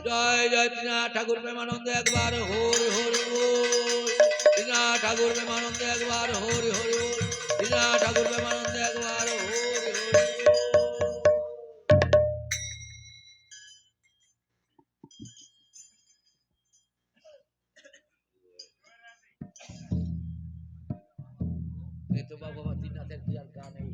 জয় জয় ত্রিনাথ ঠাকুর প্রেমানন্দ একবার হরি হরি বল। ত্রিনাথ ঠাকুর প্রেমানন্দ একবার হরি হরি বল। ত্রিনাথ ঠাকুর প্রেমানন্দ একবার হরি হরি বল। এই তো বাবা ত্রিনাথের কি আর গান এই